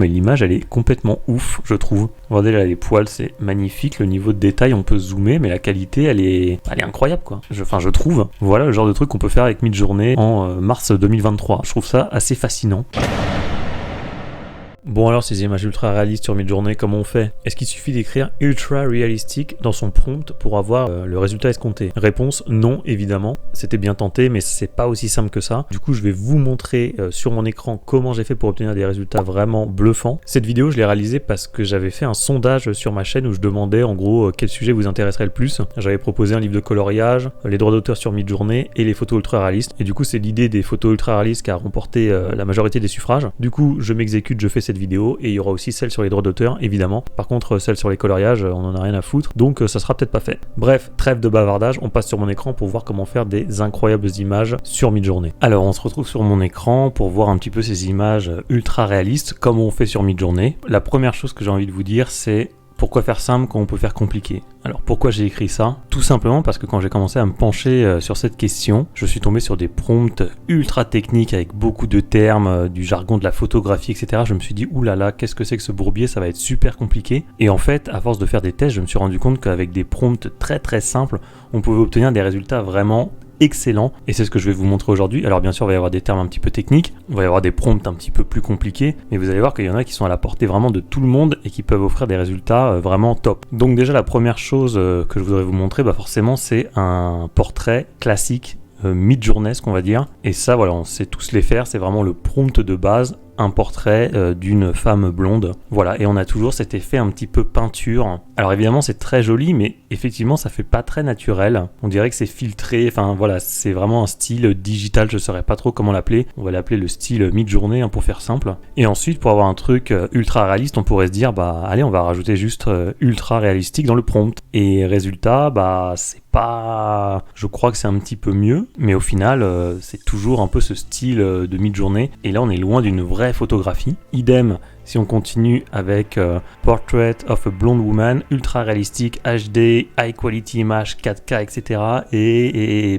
Mais l'image elle est complètement ouf, je trouve. Regardez là les poils, c'est magnifique, le niveau de détail on peut zoomer, mais la qualité elle est incroyable quoi. Je trouve. Voilà le genre de truc qu'on peut faire avec Midjourney en mars 2023. Je trouve ça assez fascinant. Bon alors ces images ultra réalistes sur Midjourney, comment on fait? Est-ce qu'il suffit d'écrire ultra réalistique dans son prompt pour avoir le résultat escompté? Réponse non évidemment, c'était bien tenté mais c'est pas aussi simple que ça. Du coup je vais vous montrer sur mon écran comment j'ai fait pour obtenir des résultats vraiment bluffants. Cette vidéo je l'ai réalisée parce que j'avais fait un sondage sur ma chaîne où je demandais en gros quel sujet vous intéresserait le plus. J'avais proposé un livre de coloriage, les droits d'auteur sur Midjourney et les photos ultra réalistes. Et du coup c'est l'idée des photos ultra réalistes qui a remporté la majorité des suffrages. Du coup je m'exécute, je fais cette vidéo et il y aura aussi celle sur les droits d'auteur évidemment. Par contre celle sur les coloriages on en a rien à foutre donc ça sera peut-être pas fait. Bref, trêve de bavardage, on passe sur mon écran pour voir comment faire des incroyables images sur Midjourney. Alors on se retrouve sur mon écran pour voir un petit peu ces images ultra réalistes comme on fait sur Midjourney. La première chose que j'ai envie de vous dire c'est pourquoi faire simple quand on peut faire compliqué? Alors pourquoi j'ai écrit ça? Tout simplement parce que quand j'ai commencé à me pencher sur cette question, je suis tombé sur des prompts ultra techniques avec beaucoup de termes, du jargon de la photographie, etc. Je me suis dit oulala, qu'est-ce que c'est que ce bourbier, ça va être super compliqué. Et en fait, à force de faire des tests, je me suis rendu compte qu'avec des prompts très très simples, on pouvait obtenir des résultats vraiment excellent et c'est ce que je vais vous montrer aujourd'hui. Alors bien sûr il va y avoir des termes un petit peu techniques, il va y avoir des prompts un petit peu plus compliqués, mais vous allez voir qu'il y en a qui sont à la portée vraiment de tout le monde et qui peuvent offrir des résultats vraiment top. Donc déjà la première chose que je voudrais vous montrer, forcément c'est un portrait classique Midjournesque on va dire, et ça voilà on sait tous les faire, c'est vraiment le prompt de base, un portrait d'une femme blonde. Voilà, et on a toujours cet effet un petit peu peinture. Alors évidemment c'est très joli, mais effectivement ça fait pas très naturel. On dirait que c'est filtré, enfin voilà, c'est vraiment un style digital, je saurais pas trop comment l'appeler. On va l'appeler le style Midjourney pour faire simple. Et ensuite pour avoir un truc ultra réaliste, on pourrait se dire allez on va rajouter juste ultra réalistique dans le prompt. Et résultat, c'est pas... Je crois que c'est un petit peu mieux, mais au final c'est toujours un peu ce style de Midjourney. Et là on est loin d'une vraie photographie. Idem si on continue avec Portrait of a Blonde Woman, ultra réalistique, HD, high quality image, 4K, etc.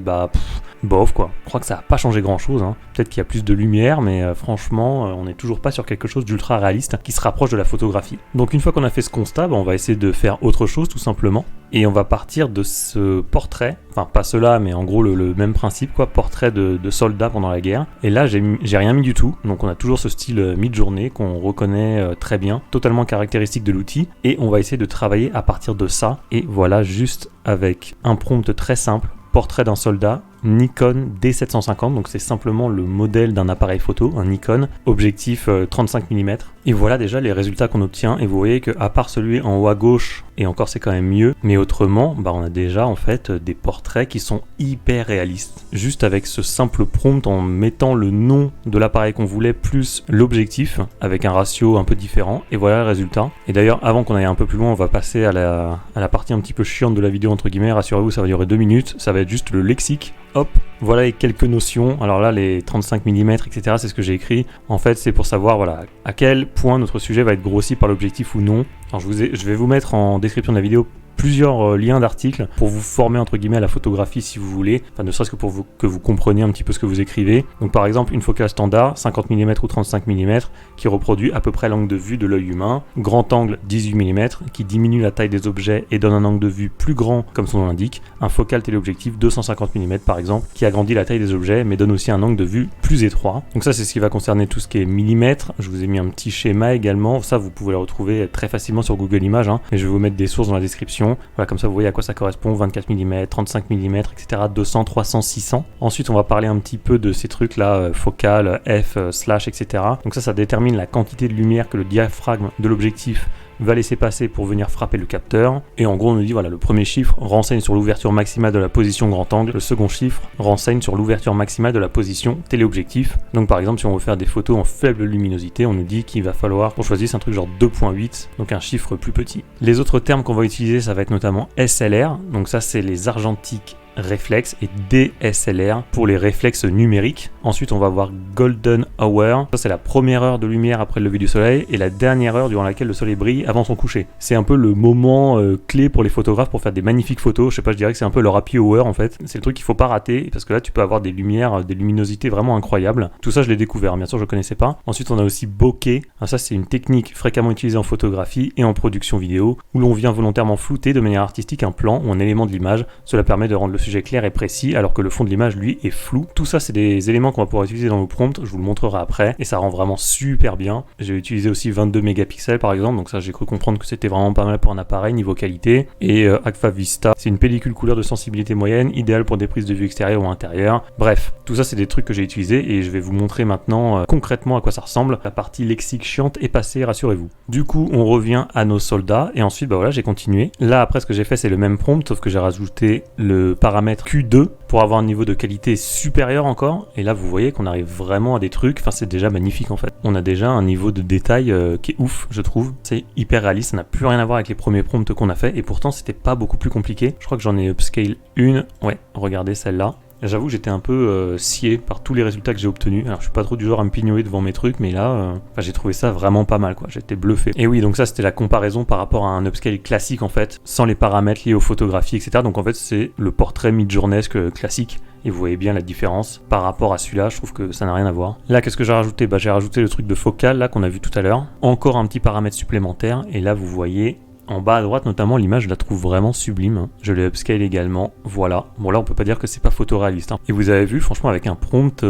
Bof quoi. Je crois que ça n'a pas changé grand chose. Peut-être qu'il y a plus de lumière, mais franchement, on n'est toujours pas sur quelque chose d'ultra réaliste qui se rapproche de la photographie. Donc une fois qu'on a fait ce constat, on va essayer de faire autre chose tout simplement. Et on va partir de ce portrait, enfin pas cela, mais en gros le même principe quoi, portrait de soldats pendant la guerre. Et là j'ai rien mis du tout, donc on a toujours ce style Midjourney qu'on reconnaît très bien, totalement caractéristique de l'outil. Et on va essayer de travailler à partir de ça. Et voilà, juste avec un prompt très simple, portrait d'un soldat, Nikon D750, donc c'est simplement le modèle d'un appareil photo, un Nikon, objectif 35 mm. Et voilà déjà les résultats qu'on obtient, et vous voyez qu'à part celui en haut à gauche, et encore c'est quand même mieux, mais autrement, on a déjà en fait des portraits qui sont hyper réalistes. Juste avec ce simple prompt en mettant le nom de l'appareil qu'on voulait plus l'objectif, avec un ratio un peu différent, et voilà le résultat. Et d'ailleurs, avant qu'on aille un peu plus loin, on va passer à la partie un petit peu chiante de la vidéo entre guillemets, rassurez-vous ça va durer 2 minutes, ça va être juste le lexique. Hop, voilà les quelques notions. Alors là, les 35 mm, etc., c'est ce que j'ai écrit. En fait, c'est pour savoir à quel point notre sujet va être grossi par l'objectif ou non. Alors je vais vous mettre en description de la vidéo plusieurs liens d'articles pour vous former entre guillemets à la photographie si vous voulez, enfin ne serait-ce que pour que vous compreniez un petit peu ce que vous écrivez. Donc par exemple une focale standard 50 mm ou 35 mm qui reproduit à peu près l'angle de vue de l'œil humain, grand angle 18 mm qui diminue la taille des objets et donne un angle de vue plus grand comme son nom l'indique, un focal téléobjectif 250 mm par exemple qui agrandit la taille des objets mais donne aussi un angle de vue plus étroit. Donc ça c'est ce qui va concerner tout ce qui est millimètres. Je vous ai mis un petit schéma également, ça vous pouvez le retrouver très facilement sur Google Images et je vais vous mettre des sources dans la description. Voilà, comme ça vous voyez à quoi ça correspond, 24 mm, 35 mm, etc., 200, 300, 600. Ensuite, on va parler un petit peu de ces trucs-là, focale, f, slash, etc. Donc ça détermine la quantité de lumière que le diaphragme de l'objectif va laisser passer pour venir frapper le capteur. Et en gros, on nous dit, le premier chiffre renseigne sur l'ouverture maximale de la position grand angle, le second chiffre renseigne sur l'ouverture maximale de la position téléobjectif. Donc par exemple, si on veut faire des photos en faible luminosité, on nous dit qu'il va falloir qu'on choisisse un truc genre 2.8, donc un chiffre plus petit. Les autres termes qu'on va utiliser, ça va être notamment SLR, donc ça c'est les argentiques réflexe et DSLR pour les réflexes numériques. Ensuite, on va voir Golden Hour. Ça, c'est la première heure de lumière après le lever du soleil et la dernière heure durant laquelle le soleil brille avant son coucher. C'est un peu le moment clé pour les photographes pour faire des magnifiques photos. Je sais pas, je dirais que c'est un peu leur happy hour en fait. C'est le truc qu'il faut pas rater parce que là, tu peux avoir des lumières, des luminosités vraiment incroyables. Tout ça, je l'ai découvert. Bien sûr, je connaissais pas. Ensuite, on a aussi bokeh. Alors ça, c'est une technique fréquemment utilisée en photographie et en production vidéo où l'on vient volontairement flouter de manière artistique un plan ou un élément de l'image. Cela permet de rendre le sujet clair et précis alors que le fond de l'image lui est flou. Tout ça c'est des éléments qu'on va pouvoir utiliser dans nos prompts, je vous le montrerai après et ça rend vraiment super bien. J'ai utilisé aussi 22 mégapixels par exemple, donc ça j'ai cru comprendre que c'était vraiment pas mal pour un appareil niveau qualité. Et Agfa Vista, c'est une pellicule couleur de sensibilité moyenne, idéale pour des prises de vue extérieures ou intérieures. Bref, tout ça c'est des trucs que j'ai utilisés et je vais vous montrer maintenant concrètement à quoi ça ressemble. La partie lexique chiante est passée, rassurez-vous. Du coup on revient à nos soldats et ensuite bah voilà, j'ai continué. Là après ce que j'ai fait c'est le même prompt sauf que j'ai rajouté le paramètre Q2 pour avoir un niveau de qualité supérieur encore et là vous voyez qu'on arrive vraiment à des trucs, enfin c'est déjà magnifique en fait. On a déjà un niveau de détail qui est ouf je trouve, c'est hyper réaliste, ça n'a plus rien à voir avec les premiers prompts qu'on a fait et pourtant c'était pas beaucoup plus compliqué. Je crois que j'en ai upscale une, ouais regardez celle-là. J'avoue que j'étais un peu scié par tous les résultats que j'ai obtenus. Alors je suis pas trop du genre à me pignoler devant mes trucs, mais là, j'ai trouvé ça vraiment pas mal quoi. J'étais bluffé. Et oui, donc ça c'était la comparaison par rapport à un upscale classique en fait, sans les paramètres liés aux photographies, etc. Donc en fait c'est le portrait mid-journesque classique. Et vous voyez bien la différence par rapport à celui-là, je trouve que ça n'a rien à voir. Là, qu'est-ce que j'ai rajouté ? Bah j'ai rajouté le truc de focal là qu'on a vu tout à l'heure. Encore un petit paramètre supplémentaire. Et là vous voyez. En bas à droite notamment, l'image je la trouve vraiment sublime. Je l'ai upscale également, voilà. Bon là on peut pas dire que c'est pas photoréaliste. Et vous avez vu franchement avec un prompt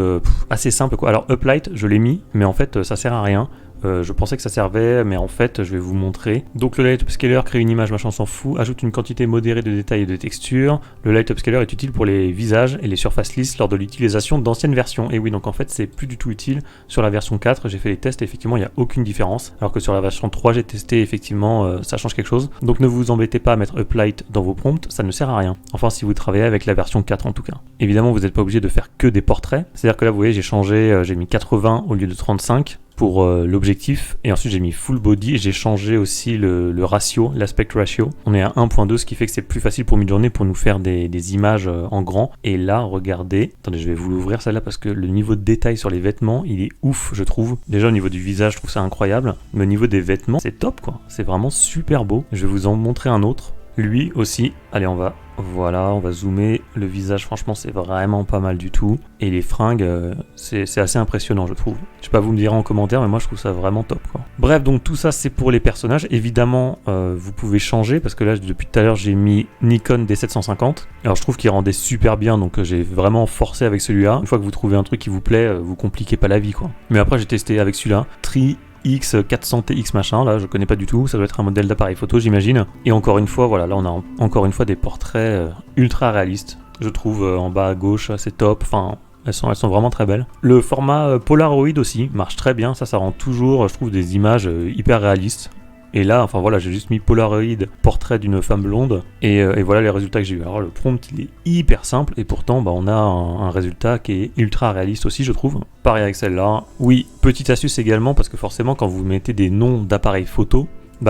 assez simple quoi. Alors Uplight je l'ai mis, mais en fait ça sert à rien. Je pensais que ça servait, mais en fait, je vais vous montrer. Donc le Light Upscaler crée une image, machin, on s'en fout, ajoute une quantité modérée de détails et de textures. Le Light Upscaler est utile pour les visages et les surfaces lisses lors de l'utilisation d'anciennes versions. Et oui, donc en fait, c'est plus du tout utile sur la version 4. J'ai fait les tests et effectivement, il n'y a aucune différence. Alors que sur la version 3, j'ai testé, effectivement, ça change quelque chose. Donc ne vous embêtez pas à mettre Uplight dans vos prompts, ça ne sert à rien. Enfin, si vous travaillez avec la version 4 en tout cas. Évidemment, vous n'êtes pas obligé de faire que des portraits. C'est-à-dire que là, vous voyez, j'ai changé, j'ai mis 80 au lieu de 35. Pour l'objectif et ensuite j'ai mis full body et j'ai changé aussi le ratio, l'aspect ratio. On est à 1.2 ce qui fait que c'est plus facile pour Midjourney pour nous faire des images en grand. Et là regardez, attendez je vais vous l'ouvrir celle-là parce que le niveau de détail sur les vêtements il est ouf je trouve. Déjà au niveau du visage je trouve ça incroyable, mais au niveau des vêtements c'est top quoi, c'est vraiment super beau. Je vais vous en montrer un autre. Lui aussi, allez on va zoomer, le visage franchement c'est vraiment pas mal du tout, et les fringues c'est assez impressionnant je trouve. Je sais pas, vous me direz en commentaire, mais moi je trouve ça vraiment top quoi. Bref, donc tout ça c'est pour les personnages, évidemment vous pouvez changer, parce que là depuis tout à l'heure j'ai mis Nikon D750, alors je trouve qu'il rendait super bien, donc j'ai vraiment forcé avec celui-là. Une fois que vous trouvez un truc qui vous plaît, vous compliquez pas la vie quoi. Mais après j'ai testé avec celui-là, X400TX machin, là je connais pas du tout, ça doit être un modèle d'appareil photo j'imagine. Et encore une fois, voilà, là on a encore une fois des portraits ultra réalistes, je trouve en bas à gauche, c'est top, enfin elles sont vraiment très belles. Le format Polaroid aussi marche très bien, ça rend toujours, je trouve, des images hyper réalistes. Et là, enfin voilà, j'ai juste mis Polaroid, portrait d'une femme blonde, et voilà les résultats que j'ai eu. Alors le prompt, il est hyper simple, et pourtant, on a un résultat qui est ultra réaliste aussi, je trouve. Pareil avec celle-là. Oui, petite astuce également, parce que forcément, quand vous mettez des noms d'appareils photo,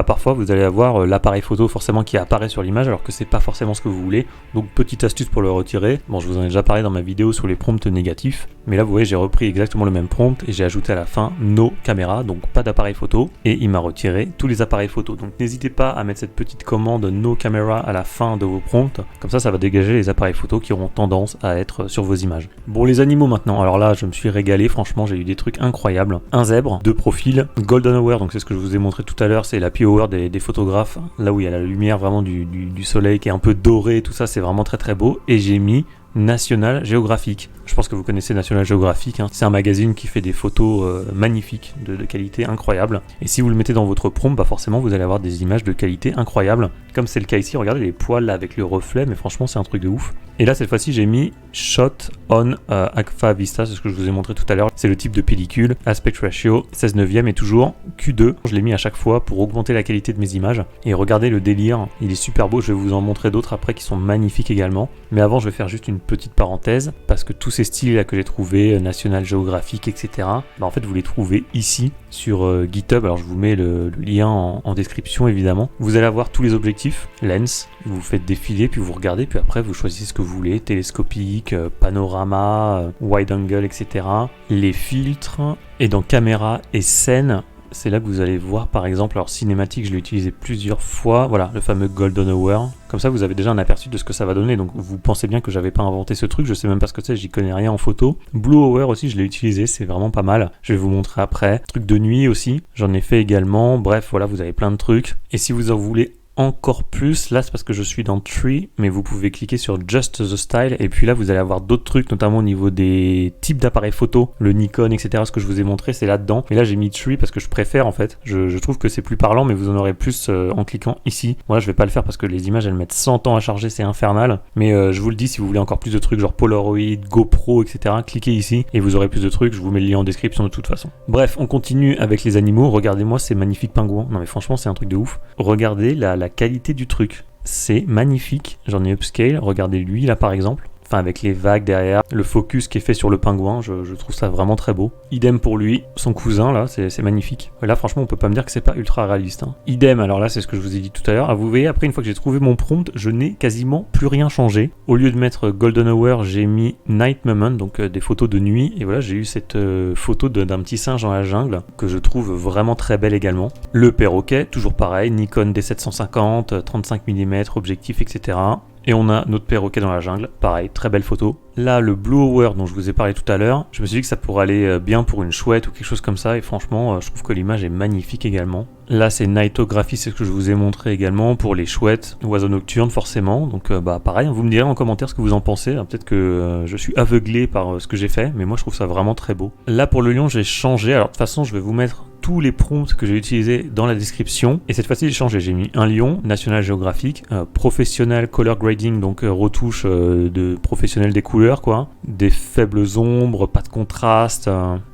parfois vous allez avoir l'appareil photo forcément qui apparaît sur l'image alors que c'est pas forcément ce que vous voulez. Donc petite astuce pour le retirer. Bon, je vous en ai déjà parlé dans ma vidéo sur les prompts négatifs, mais là vous voyez j'ai repris exactement le même prompt et j'ai ajouté à la fin no caméra, donc pas d'appareil photo, et il m'a retiré tous les appareils photo. Donc n'hésitez pas à mettre cette petite commande no camera à la fin de vos prompts, comme ça va dégager les appareils photo qui auront tendance à être sur vos images. Bon, les animaux maintenant, alors là je me suis régalé, franchement j'ai eu des trucs incroyables. Un zèbre, deux profils, golden hour, donc c'est ce que je vous ai montré tout à l'heure, c'est la hour des photographes, là où il y a la lumière vraiment du soleil qui est un peu doré, tout ça c'est vraiment très très beau. Et j'ai mis National Geographic. Je pense que vous connaissez National Geographic, hein. C'est un magazine qui fait des photos magnifiques, de qualité incroyable. Et si vous le mettez dans votre prompt, forcément vous allez avoir des images de qualité incroyable. Comme c'est le cas ici, regardez les poils là avec le reflet, mais franchement c'est un truc de ouf. Et là cette fois-ci j'ai mis Shot on Agfa Vista, c'est ce que je vous ai montré tout à l'heure. C'est le type de pellicule, aspect ratio 16/9 et toujours Q2. Je l'ai mis à chaque fois pour augmenter la qualité de mes images. Et regardez le délire, il est super beau, je vais vous en montrer d'autres après qui sont magnifiques également. Mais avant je vais faire juste une petite parenthèse, parce que tous ces styles là que j'ai trouvés, National Geographic, etc., en fait vous les trouvez ici sur GitHub. Alors je vous mets le lien en description évidemment. Vous allez avoir tous les objectifs, lens, vous faites défiler, puis vous regardez, puis après vous choisissez ce que vous voulez, télescopique, panorama, wide angle, etc. Les filtres, et dans caméra et scène, c'est là que vous allez voir par exemple, alors cinématique je l'ai utilisé plusieurs fois, voilà le fameux Golden Hour, comme ça vous avez déjà un aperçu de ce que ça va donner, donc vous pensez bien que j'avais pas inventé ce truc, je sais même pas ce que c'est, j'y connais rien en photo. Blue Hour aussi je l'ai utilisé, c'est vraiment pas mal, je vais vous montrer après. Truc de nuit aussi, j'en ai fait également, bref voilà vous avez plein de trucs, et si vous en voulez encore plus, là c'est parce que je suis dans Tree, mais vous pouvez cliquer sur Just the Style et puis là vous allez avoir d'autres trucs, notamment au niveau des types d'appareils photo, le Nikon, etc. Ce que je vous ai montré c'est là-dedans, mais là j'ai mis Tree parce que je préfère en fait, je trouve que c'est plus parlant, mais vous en aurez plus en cliquant ici. Voilà, je vais pas le faire parce que les images elles mettent 100 ans à charger, c'est infernal, mais je vous le dis, si vous voulez encore plus de trucs genre Polaroid, GoPro, etc., cliquez ici et vous aurez plus de trucs, je vous mets le lien en description de toute façon. Bref, on continue avec les animaux, regardez-moi ces magnifiques pingouins, non mais franchement c'est un truc de ouf, regardez la qualité du truc, c'est magnifique, j'en ai upscale, regardez lui là par exemple, enfin avec les vagues derrière, le focus qui est fait sur le pingouin, je trouve ça vraiment très beau. Idem pour lui, son cousin là, c'est magnifique. Là franchement on peut pas me dire que c'est pas ultra réaliste, hein. Idem, alors là c'est ce que je vous ai dit tout à l'heure, vous voyez après une fois que j'ai trouvé mon prompt, je n'ai quasiment plus rien changé. Au lieu de mettre Golden Hour, j'ai mis Night Moment, donc des photos de nuit, et voilà j'ai eu cette photo d'un petit singe dans la jungle, que je trouve vraiment très belle également. Le perroquet, toujours pareil, Nikon D750, 35 mm, objectif, etc. Et on a notre perroquet dans la jungle, pareil, très belle photo. Là, le Blue Hour dont je vous ai parlé tout à l'heure, je me suis dit que ça pourrait aller bien pour une chouette ou quelque chose comme ça, et franchement, je trouve que l'image est magnifique également. Là, c'est Nightographie, c'est ce que je vous ai montré également pour les chouettes, oiseaux nocturnes forcément, donc pareil, vous me direz en commentaire ce que vous en pensez, peut-être que je suis aveuglé par ce que j'ai fait, mais moi je trouve ça vraiment très beau. Là, pour le lion, j'ai changé, alors de toute façon, je vais vous mettre tous les prompts que j'ai utilisés dans la description, et cette fois-ci j'ai changé, j'ai mis un lion, National Geographic, professionnel color grading, donc retouche de professionnel des couleurs quoi, des faibles ombres, pas de contraste,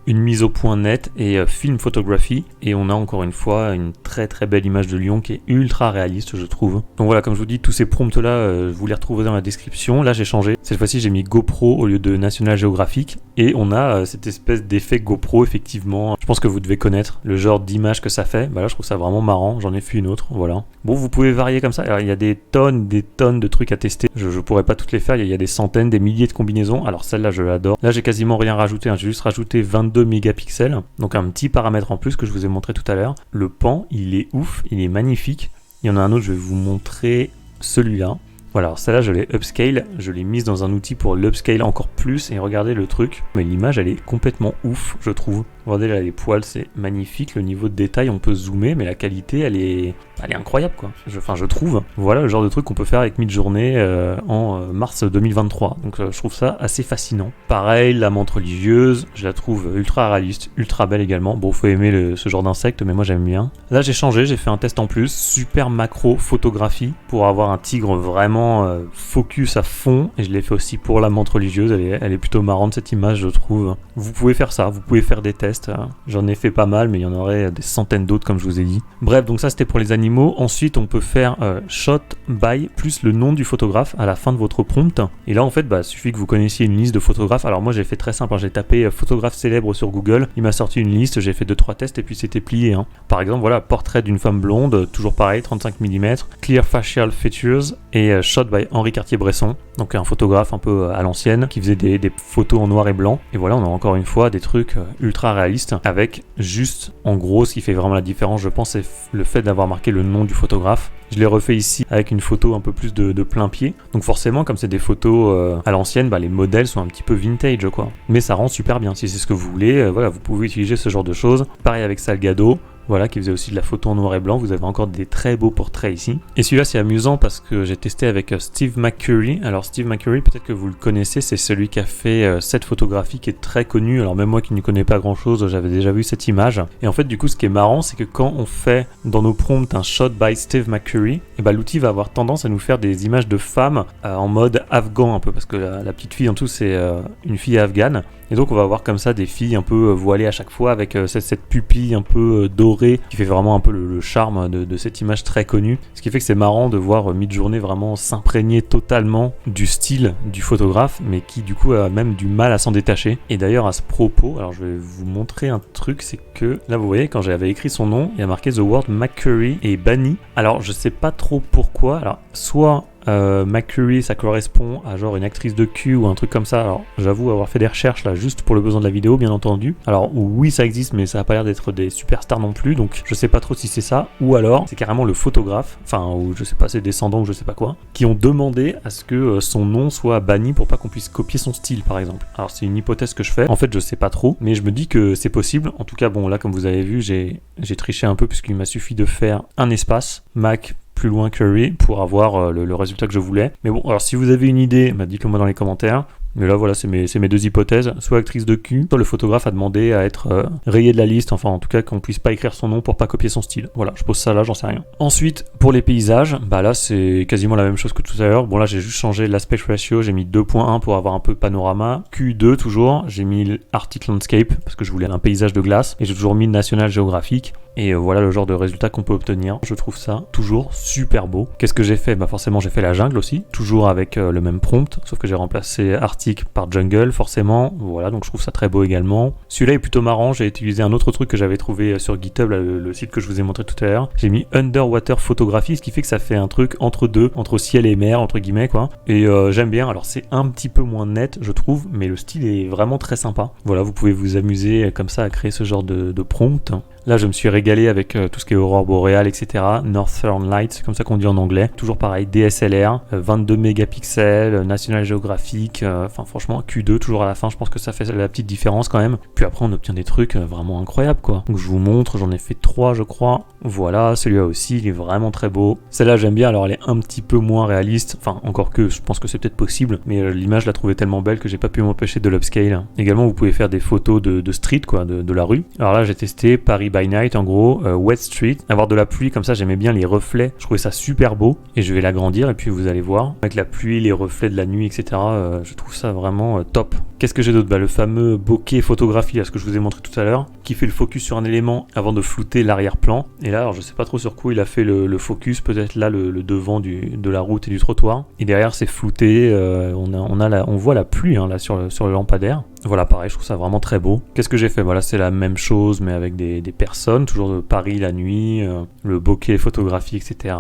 une mise au point nette et film photographie, et on a encore une fois une très très belle image de lion qui est ultra réaliste je trouve. Donc voilà, comme je vous dis, tous ces prompts là, vous les retrouverez dans la description. Là j'ai changé, cette fois-ci j'ai mis GoPro au lieu de National Geographic, et on a cette espèce d'effet GoPro effectivement, je pense que vous devez connaître le genre d'image que ça fait. Là je trouve ça vraiment marrant, j'en ai fait une autre, voilà. Bon, vous pouvez varier comme ça, alors il y a des tonnes de trucs à tester, je pourrais pas toutes les faire, il y a des centaines, des milliers de combinaisons, alors celle-là je l'adore. Là j'ai quasiment rien rajouté, j'ai juste rajouté 22 mégapixels, donc un petit paramètre en plus que je vous ai montré tout à l'heure. Le pan, il est ouf, il est magnifique. Il y en a un autre, je vais vous montrer celui-là. Voilà, alors celle-là je l'ai upscale, je l'ai mise dans un outil pour l'upscale encore plus, et regardez le truc, mais l'image elle est complètement ouf je trouve. Regardez là les poils, c'est magnifique, le niveau de détail on peut zoomer, mais la qualité elle est incroyable quoi, je trouve. Voilà le genre de truc qu'on peut faire avec Midjourney en mars 2023, donc je trouve ça assez fascinant. Pareil, la menthe religieuse, je la trouve ultra réaliste, ultra belle également. Bon, faut aimer ce genre d'insecte, mais moi j'aime bien. Là j'ai changé, j'ai fait un test en plus, super macro photographie, pour avoir un tigre vraiment focus à fond, et je l'ai fait aussi pour la menthe religieuse, elle est plutôt marrante cette image je trouve. Vous pouvez faire ça, vous pouvez faire des tests, j'en ai fait pas mal, mais il y en aurait des centaines d'autres comme je vous ai dit. Bref, donc ça c'était pour les animaux. Ensuite on peut faire shot by plus le nom du photographe à la fin de votre prompt, et là en fait il suffit que vous connaissiez une liste de photographes. Alors moi j'ai fait très simple, j'ai tapé photographe célèbre sur Google, il m'a sorti une liste, j'ai fait 2-3 tests et puis c'était plié. Par exemple voilà, portrait d'une femme blonde, toujours pareil, 35 mm, clear facial features, et shot by Henri Cartier-Bresson, donc un photographe un peu à l'ancienne qui faisait des photos en noir et blanc. Et voilà, on a encore une fois des trucs ultra réalistes, avec juste en gros ce qui fait vraiment la différence je pense, c'est le fait d'avoir marqué le nom du photographe. Je l'ai refait ici avec une photo un peu plus de plein pied, donc forcément comme c'est des photos à l'ancienne, les modèles sont un petit peu vintage quoi, mais ça rend super bien si c'est ce que vous voulez. Voilà, vous pouvez utiliser ce genre de choses. Pareil avec Salgado, voilà, qui faisait aussi de la photo en noir et blanc. Vous avez encore des très beaux portraits ici. Et celui-là, c'est amusant parce que j'ai testé avec Steve McCurry. Alors, Steve McCurry, peut-être que vous le connaissez, c'est celui qui a fait cette photographie qui est très connue. Alors, même moi qui ne connais pas grand-chose, j'avais déjà vu cette image. Et en fait, du coup, ce qui est marrant, c'est que quand on fait dans nos prompts un shot by Steve McCurry, l'outil va avoir tendance à nous faire des images de femmes en mode afghan un peu, parce que la petite fille en tout, c'est une fille afghane. Et donc on va avoir comme ça des filles un peu voilées à chaque fois avec cette pupille un peu dorée qui fait vraiment un peu le charme de cette image très connue. Ce qui fait que c'est marrant de voir Midjourney vraiment s'imprégner totalement du style du photographe, mais qui du coup a même du mal à s'en détacher. Et d'ailleurs à ce propos, alors je vais vous montrer un truc, c'est que là vous voyez quand j'avais écrit son nom, il y a marqué The Word McCurry est banni. Alors je sais pas trop pourquoi, alors soit McCurry ça correspond à genre une actrice de cul ou un truc comme ça. Alors j'avoue avoir fait des recherches là juste pour le besoin de la vidéo bien entendu. Alors oui ça existe mais ça a pas l'air d'être des superstars non plus, donc je sais pas trop si c'est ça ou alors c'est carrément le photographe, enfin ou je sais pas ses descendants ou je sais pas quoi, qui ont demandé à ce que son nom soit banni pour pas qu'on puisse copier son style par exemple. Alors c'est une hypothèse que je fais, en fait je sais pas trop mais je me dis que c'est possible. En tout cas bon là comme vous avez vu j'ai triché un peu puisqu'il m'a suffi de faire un espace Mac plus loin Curry pour avoir le résultat que je voulais. Mais bon, alors si vous avez une idée, dites-le moi dans les commentaires. Mais là voilà, c'est mes deux hypothèses. Soit actrice de cul, soit le photographe a demandé à être rayé de la liste, enfin en tout cas qu'on puisse pas écrire son nom pour pas copier son style. Voilà, je pose ça là, j'en sais rien. Ensuite, pour les paysages, bah là c'est quasiment la même chose que tout à l'heure. Bon là j'ai juste changé l'aspect ratio, j'ai mis 2.1 pour avoir un peu panorama. Q2 toujours, j'ai mis Arctic Landscape parce que je voulais un paysage de glace. Et j'ai toujours mis National Geographic. Et voilà le genre de résultat qu'on peut obtenir. Je trouve ça toujours super beau. Qu'est-ce que j'ai fait? Bah forcément j'ai fait la jungle aussi, toujours avec le même prompt, sauf que j'ai remplacé Arctic par jungle forcément. Voilà, donc je trouve ça très beau également. Celui-là est plutôt marrant, j'ai utilisé un autre truc que j'avais trouvé sur GitHub, là, le site que je vous ai montré tout à l'heure. J'ai mis Underwater Photography, ce qui fait que ça fait un truc entre deux, entre ciel et mer, entre guillemets quoi. Et j'aime bien, alors c'est un petit peu moins net je trouve, mais le style est vraiment très sympa. Voilà, vous pouvez vous amuser comme ça à créer ce genre de prompt. Là, je me suis régalé avec tout ce qui est aurore boréale, etc. Northern Lights, c'est comme ça qu'on dit en anglais. Toujours pareil, DSLR, 22 mégapixels, National Geographic, enfin franchement, Q2, toujours à la fin, je pense que ça fait la petite différence quand même. Puis après, on obtient des trucs vraiment incroyables, quoi. Donc je vous montre, j'en ai fait 3, je crois. Voilà, celui-là aussi, il est vraiment très beau. Celle-là, j'aime bien, alors elle est un petit peu moins réaliste. Enfin, encore que, je pense que c'est peut-être possible, mais l'image, je la trouvais tellement belle que j'ai pas pu m'empêcher de l'upscale. Également, vous pouvez faire des photos de street, quoi, de la rue. Alors là, j'ai testé Paris by Night en gros, Wet Street, avoir de la pluie comme ça, j'aimais bien les reflets, je trouvais ça super beau et je vais l'agrandir et puis vous allez voir avec la pluie, les reflets de la nuit, etc. Je trouve ça vraiment top. Qu'est-ce que j'ai d'autre? Bah le fameux bokeh photographie, là, ce que je vous ai montré tout à l'heure, qui fait le focus sur un élément avant de flouter l'arrière-plan. Et là, alors je sais pas trop sur quoi il a fait le focus, peut-être là le devant de la route et du trottoir. Et derrière c'est flouté, on voit la pluie hein, là sur le lampadaire. Voilà, pareil, je trouve ça vraiment très beau. Qu'est-ce que j'ai fait? Voilà, c'est la même chose, mais avec des personnes, toujours de Paris la nuit, le bokeh photographie, etc.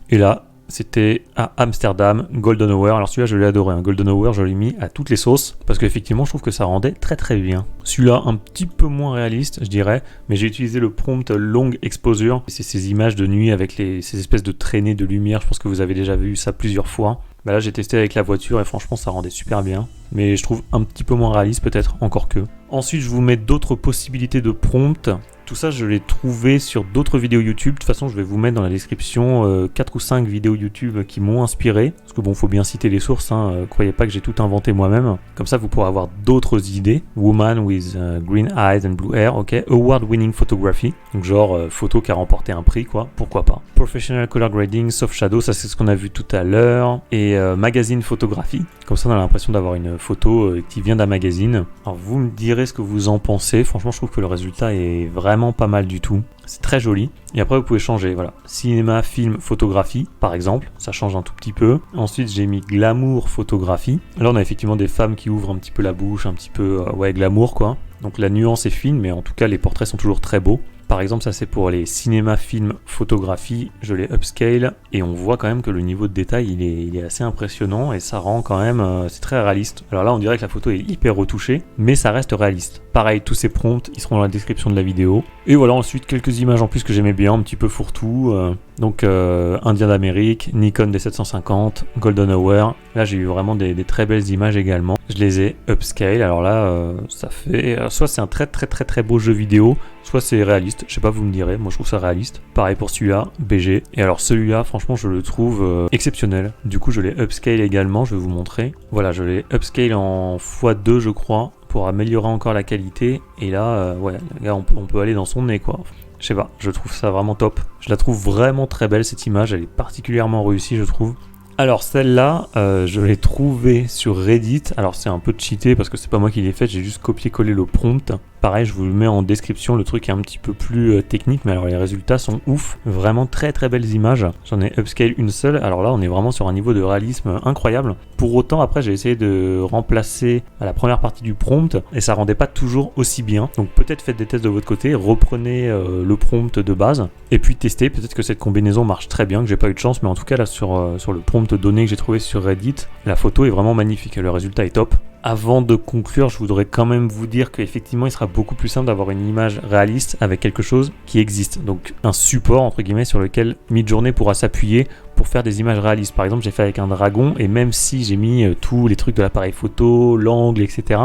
Et là, c'était à Amsterdam, Golden Hour. Alors celui-là, je l'ai adoré. Golden Hour, je l'ai mis à toutes les sauces, parce qu'effectivement, je trouve que ça rendait très très bien. Celui-là, un petit peu moins réaliste, je dirais, mais j'ai utilisé le prompt Long Exposure. C'est ces images de nuit avec ces espèces de traînées de lumière. Je pense que vous avez déjà vu ça plusieurs fois. Bah là j'ai testé avec la voiture et franchement ça rendait super bien. Mais je trouve un petit peu moins réaliste peut-être, encore que. Ensuite je vous mets d'autres possibilités de prompt. Tout ça je l'ai trouvé sur d'autres vidéos YouTube. De toute façon je vais vous mettre dans la description 4 ou 5 vidéos YouTube qui m'ont inspiré. Parce que bon faut bien citer les sources, hein. Croyez pas que j'ai tout inventé moi-même. Comme ça vous pourrez avoir d'autres idées. Woman with green eyes and blue hair, ok. Award winning photography. Donc genre photo qui a remporté un prix quoi, pourquoi pas. Professional color grading, soft shadow, ça c'est ce qu'on a vu tout à l'heure. Et magazine photographie. Comme ça on a l'impression d'avoir une photo qui vient d'un magazine. Alors vous me direz ce que vous en pensez. Franchement je trouve que le résultat est vraiment pas mal du tout. C'est très joli. Et après vous pouvez changer, voilà. Cinéma, film, photographie, par exemple. Ça change un tout petit peu. Ensuite j'ai mis glamour, photographie. Là on a effectivement des femmes qui ouvrent un petit peu la bouche, un petit peu, ouais, glamour quoi. Donc la nuance est fine, mais en tout cas les portraits sont toujours très beaux. Par exemple, ça c'est pour les cinéma, film, photographie, je l'ai upscale et on voit quand même que le niveau de détail il est assez impressionnant et ça rend quand même, c'est très réaliste. Alors là on dirait que la photo est hyper retouchée, mais ça reste réaliste. Pareil, tous ces prompts, ils seront dans la description de la vidéo. Et voilà, ensuite quelques images en plus que j'aimais bien, un petit peu fourre-tout. Donc Indien d'Amérique, Nikon D750, Golden Hour. Là j'ai eu vraiment des très belles images également. Je les ai upscale, alors là ça fait, soit c'est un très beau jeu vidéo, soit c'est réaliste, je sais pas, vous me direz, moi je trouve ça réaliste. Pareil pour celui-là, BG. Et alors celui-là, franchement, je le trouve exceptionnel. Du coup, je l'ai upscale également, je vais vous montrer. Voilà, je l'ai upscale en x2, je crois, pour améliorer encore la qualité. Et là, ouais, là, on peut aller dans son nez, quoi. Je sais pas, je trouve ça vraiment top. Je la trouve vraiment très belle, cette image, elle est particulièrement réussie, je trouve. Alors celle-là, je l'ai trouvée sur Reddit. Alors c'est un peu cheaté parce que c'est pas moi qui l'ai faite, j'ai juste copié-collé le prompt. Pareil, je vous le mets en description, le truc est un petit peu plus technique, mais alors les résultats sont ouf. Vraiment très très belles images. J'en ai upscale une seule, alors là on est vraiment sur un niveau de réalisme incroyable. Pour autant, après j'ai essayé de remplacer la première partie du prompt et ça rendait pas toujours aussi bien. Donc peut-être faites des tests de votre côté, reprenez le prompt de base et puis testez. Peut-être que cette combinaison marche très bien, que j'ai pas eu de chance, mais en tout cas là sur le prompt donné que j'ai trouvé sur Reddit, la photo est vraiment magnifique, le résultat est top. Avant de conclure, je voudrais quand même vous dire qu'effectivement, il sera beaucoup plus simple d'avoir une image réaliste avec quelque chose qui existe. Donc un support, entre guillemets, sur lequel Midjourney pourra s'appuyer pour faire des images réalistes. Par exemple, j'ai fait avec un dragon, et même si j'ai mis tous les trucs de l'appareil photo, l'angle, etc.,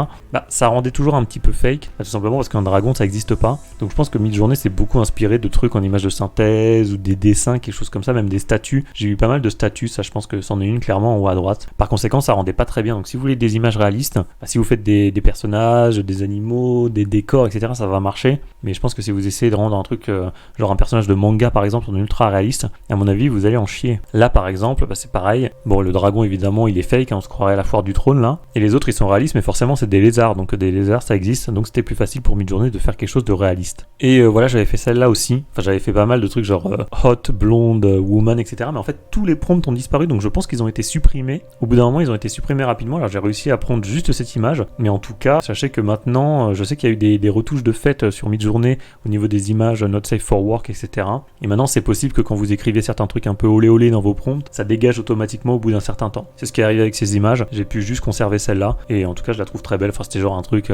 ça rendait toujours un petit peu fake, tout simplement parce qu'un dragon, ça n'existe pas. Donc je pense que Midjourney s'est beaucoup inspiré de trucs en images de synthèse, ou des dessins, quelque chose comme ça, même des statues. J'ai eu pas mal de statues, ça je pense que c'en est une clairement en haut à droite. Par conséquent, ça rendait pas très bien. Donc si vous voulez des images réalistes, si vous faites des personnages, des animaux, des décors, etc., ça va marcher. Mais je pense que si vous essayez de rendre un truc, genre un personnage de manga par exemple, en ultra réaliste, à mon avis, vous allez en chier. Là par exemple, c'est pareil. Bon, le dragon évidemment, il est fake, on se croirait à la foire du trône là. Et les autres, ils sont réalistes, mais forcément, c'est des lézards. Donc des lézards, ça existe. Donc c'était plus facile pour Midjourney de faire quelque chose de réaliste. Et voilà, j'avais fait celle-là aussi. Enfin, j'avais fait pas mal de trucs genre hot, blonde, woman, etc. Mais en fait, tous les prompts ont disparu. Donc je pense qu'ils ont été supprimés. Au bout d'un moment, ils ont été supprimés rapidement. Alors j'ai réussi à prendre juste cette image. Mais en tout cas, sachez que maintenant, je sais qu'il y a eu des retouches de fait sur Midjourney au niveau des images not safe for work, etc. Et maintenant, c'est possible que quand vous écrivez certains trucs un peu olé olé dans vos prompts, ça dégage automatiquement au bout d'un certain temps. C'est ce qui est arrivé avec ces images. J'ai pu juste conserver celle-là. Et en tout cas, je la trouve très belle. Enfin, c'était genre un truc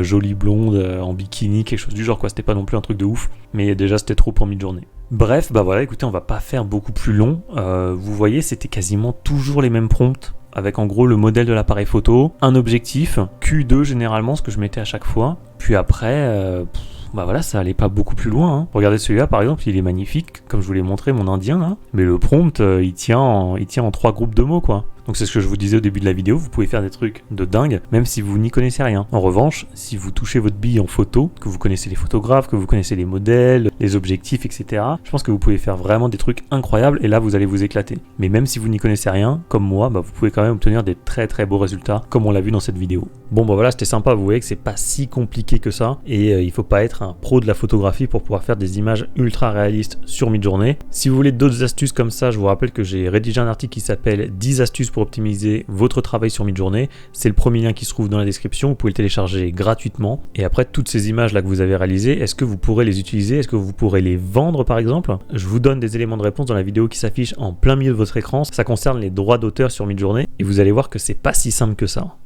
jolie blonde, en bikini, quelque chose du genre, quoi. C'était pas non plus un truc de ouf. Mais déjà, c'était trop pour Midjourney. Bref, voilà, écoutez, on va pas faire beaucoup plus long. Vous voyez, c'était quasiment toujours les mêmes prompts, avec en gros le modèle de l'appareil photo, un objectif, Q2 généralement, ce que je mettais à chaque fois. Puis après, voilà, ça allait pas beaucoup plus loin. Hein. Regardez celui-là par exemple, il est magnifique, comme je vous l'ai montré, mon indien là. Mais le prompt, il tient en 3 groupes de mots, quoi. Donc c'est ce que je vous disais au début de la vidéo, vous pouvez faire des trucs de dingue, même si vous n'y connaissez rien. En revanche, si vous touchez votre bille en photo, que vous connaissez les photographes, que vous connaissez les modèles, les objectifs, etc., je pense que vous pouvez faire vraiment des trucs incroyables et là vous allez vous éclater. Mais même si vous n'y connaissez rien, comme moi, vous pouvez quand même obtenir des très très beaux résultats, comme on l'a vu dans cette vidéo. Bon voilà, c'était sympa, vous voyez que c'est pas si compliqué que ça, et il faut pas être un pro de la photographie pour pouvoir faire des images ultra réalistes sur Midjourney. Si vous voulez d'autres astuces comme ça, je vous rappelle que j'ai rédigé un article qui s'appelle 10 astuces pour optimiser votre travail sur Midjourney. C'est le premier lien qui se trouve dans la description, vous pouvez le télécharger gratuitement. Et après, toutes ces images là que vous avez réalisées, est-ce que vous pourrez les utiliser? Est-ce que vous pourrez les vendre par exemple? Je vous donne des éléments de réponse dans la vidéo qui s'affiche en plein milieu de votre écran. Ça concerne les droits d'auteur sur Midjourney et vous allez voir que c'est pas si simple que ça.